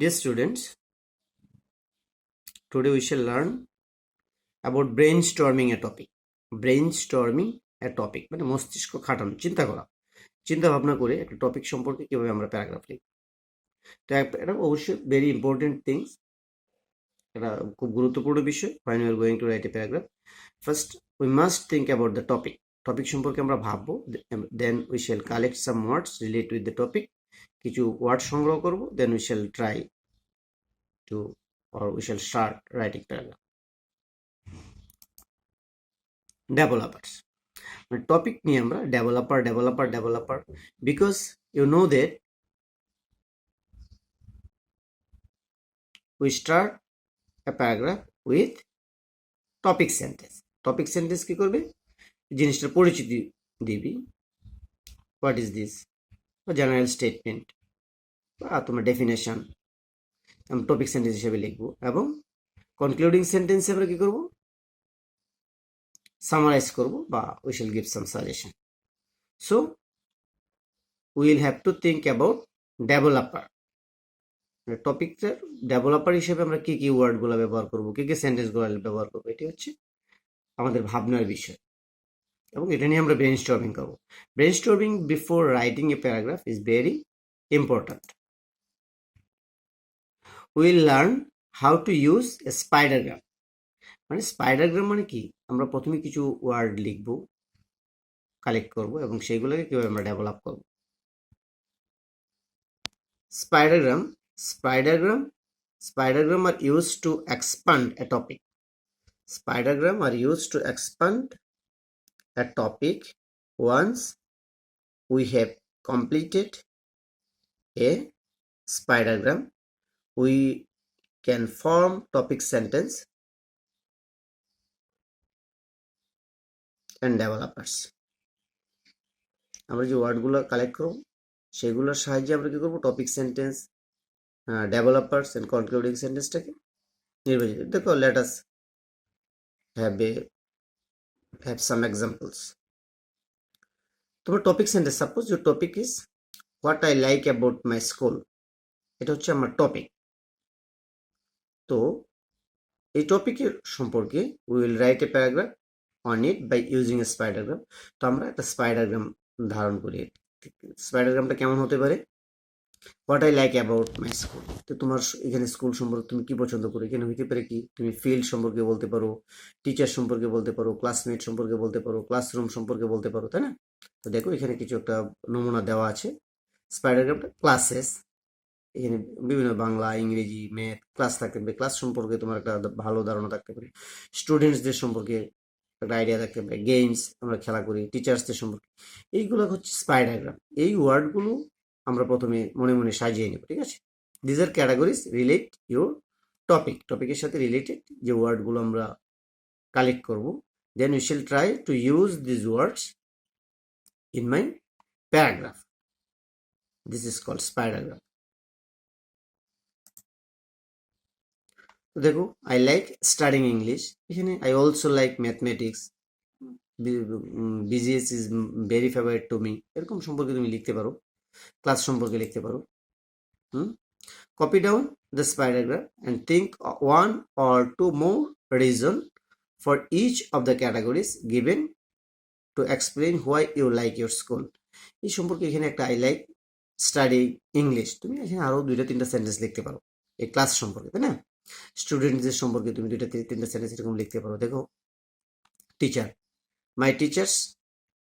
Dear students, today we shall learn about brainstorming a topic. Brainstorming a topic মানে মস্তিষ্ক খাটানো, চিন্তা করা, চিন্তা ভাবনা করে একটা টপিক সম্পর্কে কিভাবে আমরা প্যারাগ্রাফ লিখব। তো এটা অবশ্যই ভেরি ইম্পর্টেন্ট থিংস, এটা খুব গুরুত্বপূর্ণ বিষয়। when we are going to write a paragraph, first we must think about the topic. Topic সম্পর্কে আমরা ভাববো, then we shall collect some words relate with the topic. কিছু ওয়ার্ড সংগ্রহ করব, then we shall try to or we shall start writing paragraph. Developers, topic নিয়ে আমরা developer because you know that we start a paragraph with topic sentence কি করবে, জিনিসটার পরিচিতি দিবি, what is this, general statement বা তোমার ডেফিনেশন আমরা টপিক সেন্টেন্স হিসেবে লিখবো, এবং কনক্লুডিং সেন্টেন্সে আমরা কি করব, সামারাইজ করব বা we shall give some suggestion. So we will have to think about developer. টপিকটার ডেভেলপার হিসেবে আমরা কি কি ওয়ার্ডগুলো ব্যবহার করব, কি কি সেন্টেন্সগুলো ব্যবহার করব, এটি হচ্ছে আমাদের ভাবনার বিষয়, এবং এটা নিয়ে আমরা ব্রেইনস্টর্মিং করব। Brainstorming before writing a paragraph is very important. Will learn how to use a spidergram. মানে স্পাইডারগ্রাম মানে কি, আমরা প্রথমে কিছু ওয়ার্ড লিখব, কালেক্ট করব, এবং সেইগুলোকে কিভাবে আমরা ডেভেলপ করব। Spidergram are used to expand a topic. Spidergram are used to expand a topic. Once we have completed a spidergram, we can form topic sentence and developers. আমরা যে ওয়ার্ডগুলো কালেক্ট করব সেগুলোর সাহায্যে আমরা কি করব, topic sentence, developers and concluding সেন্টেন্সটাকে নির্বাচিত। দেখো, let us have some examples. তোমার topic sentence, suppose your topic is what I like about my school. এটা হচ্ছে আমার টপিক। তো এই টপিকের সম্পর্কে we will write a paragraph on it by using a spidergram. তো আমরা একটা স্পাইডারগ্রাম ধারণ করি। স্পাইডারগ্রামটা কেমন হতে পারে, what I like about my school. তো তোমার এখানে স্কুল সম্পর্কে তুমি কি পছন্দ করো, এখানে হইতে পারে কি, তুমি ফিল্ড সম্পর্কে বলতে পারো, টিচার সম্পর্কে বলতে পারো, ক্লাসমেট সম্পর্কে বলতে পারো, ক্লাসরুম সম্পর্কে বলতে পারো, তাই না? তো দেখো এখানে কিছু একটা নমুনা দেওয়া আছে। স্পাইডারগ্রামটা ক্লাসেস, এখানে বিভিন্ন বাংলা, ইংরেজি, ম্যাথ ক্লাস থাকতে পারে, ক্লাস সম্পর্কে তোমার একটা ভালো ধারণা থাকতে পারে, স্টুডেন্টসদের সম্পর্কে একটা আইডিয়া থাকতে পারে, গেমস আমরা খেলা করি, টিচার্সদের সম্পর্কে, এইগুলো হচ্ছে স্পাইডারগ্রাম। এই ওয়ার্ডগুলো আমরা প্রথমে মনে মনে সাজিয়ে নেব, ঠিক আছে? This are categories relate your topic, টপিকের সাথে রিলেটেড যে ওয়ার্ডগুলো আমরা কালেক্ট করব, then we shall try to use this words in my paragraph. This is called spidergram. তো দেখো, আই লাইক স্টাডিং ইংলিশ, এখানে I also like mathematics, BGS is very favourite to me, এরকম সম্পর্কে তুমি লিখতে পারো, ক্লাস সম্পর্কে লিখতে পারো। Copy down the spidergram and think one or two more reason for each of the categories given to explain why you like your school. এই সম্পর্কে এখানে একটা আই লাইক স্টাডি ইংলিশ, তুমি এখানে আরো 2-3টা সেন্টেন্স লিখতে পারো এই ক্লাস সম্পর্কে, তাই না? স্টুডেন্টদের সম্পর্কে তুমি 2-3টা সেন্টেন্স এরকম লিখতে পারো। দেখো, teacher, my teachers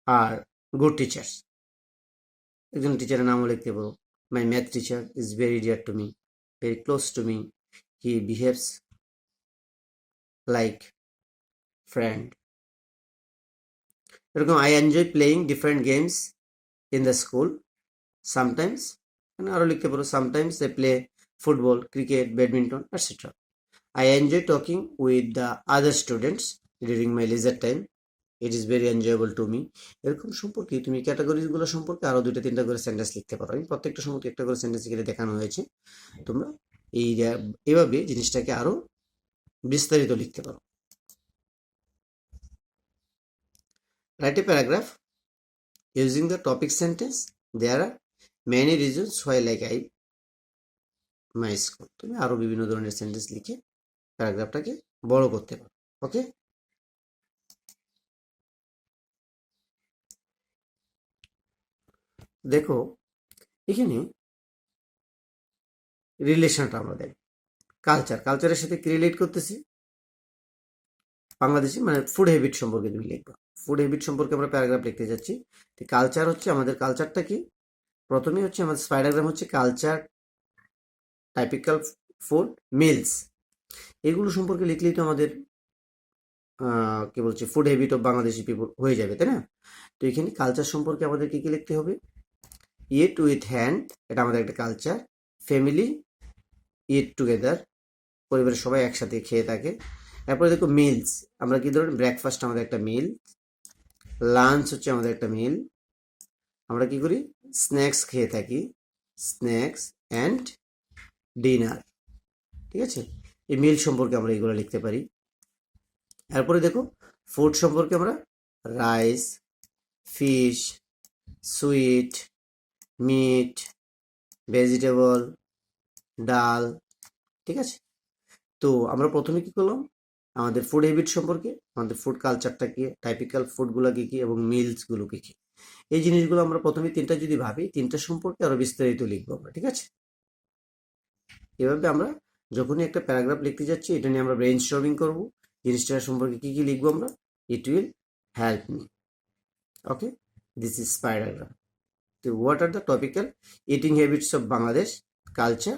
are good teachers, একজন টিচারের নামও লিখতে পারো। My math teacher is very dear to me, very close to me, he behaves like friend. এরকম I enjoy playing different games in the school sometimes, and আরো লিখতে পারো sometimes I play football, cricket, badminton, etc. I enjoy talking with the other students during my leisure time, it is very enjoyable to me. এরকম সম্পর্কে তুমি ক্যাটাগরিজগুলো সম্পর্কে আরো 2-3টা করে sentence লিখতে পারো। আমি প্রত্যেকটা সম্পর্কে একটা করে সেন্টেন্স এখানে দেখানো হয়েছে, তোমরা এইভাবে জিনিসটাকে আরো বিস্তারিত লিখতে পারো। Write a paragraph using the topic sentence. There are many reasons why like I my school. তুমি আরো বিভিন্ন ধরনের সেন্টেন্স লিখে প্যারাগ্রাফটাকে বড় করতে পারো। ওকে, দেখো এখানে রিলেশনটা আমরা দেখো, কালচারের সাথে কি রিলেট করতেছি, বাংলাদেশি মানে ফুড হ্যাবিট সম্পর্কে তুমি লিখবা। ফুড হ্যাবিট সম্পর্কে আমরা প্যারাগ্রাফ লিখতে যাচ্ছি। তো কালচার হচ্ছে আমাদের কালচারটা কি, প্রথমেই হচ্ছে আমাদের স্পাইডাগ্রাম হচ্ছে কালচার, টাইপিক্যাল ফুড, মিলস, এগুলো সম্পর্কে লিখলেই তো আমাদের কি বলছি food habit of Bangladeshi people হয়ে যাবে, তাই না? তো এখানে কালচার সম্পর্কে আমাদের কি কি লিখতে হবে, ইট উইথ হ্যান্ড, এটা আমাদের একটা কালচার। ফ্যামিলি, ইট টুগেদার, পরিবারের সবাই একসাথে খেয়ে থাকে। তারপরে দেখো মিলস, আমরা কি ধরুন ব্রেকফাস্ট আমাদের একটা মিল, লাঞ্চ হচ্ছে আমাদের একটা মিল, আমরা কি করি স্ন্যাক্স খেয়ে থাকি, স্ন্যাক্স অ্যান্ড ডিনার। ঠিক আছে, এই মিল সম্পর্কে আমরা এগুলো লিখতে পারি। এরপরে দেখো ফুড সম্পর্কে আমরা rice, fish, sweet, meat, vegetable, dal. ঠিক আছে, তো আমরা প্রথমে কি করলাম, আমাদের ফুড হ্যাবিট সম্পর্কে, আমাদের ফুড কালচারটা কি, টাইপিক্যাল ফুডগুলো কি কি এবং মিলসগুলো কি কি, এই জিনিসগুলো আমরা প্রথমে তিনটা যদি ভাবি, তিনটা সম্পর্কে আরো বিস্তারিত লিখবো আমরা। ঠিক আছে, এভাবে আমরা যখনই একটা প্যারাগ্রাফ লিখতে যাচ্ছি, এটা নিয়ে আমরা ব্রেইন স্টর্মিং করবো, জিনিসটা সম্পর্কে কি কি লিখবো আমরা, it will help me. Okay, this is paragraph. তো what are the topical eating habits of Bangladesh, culture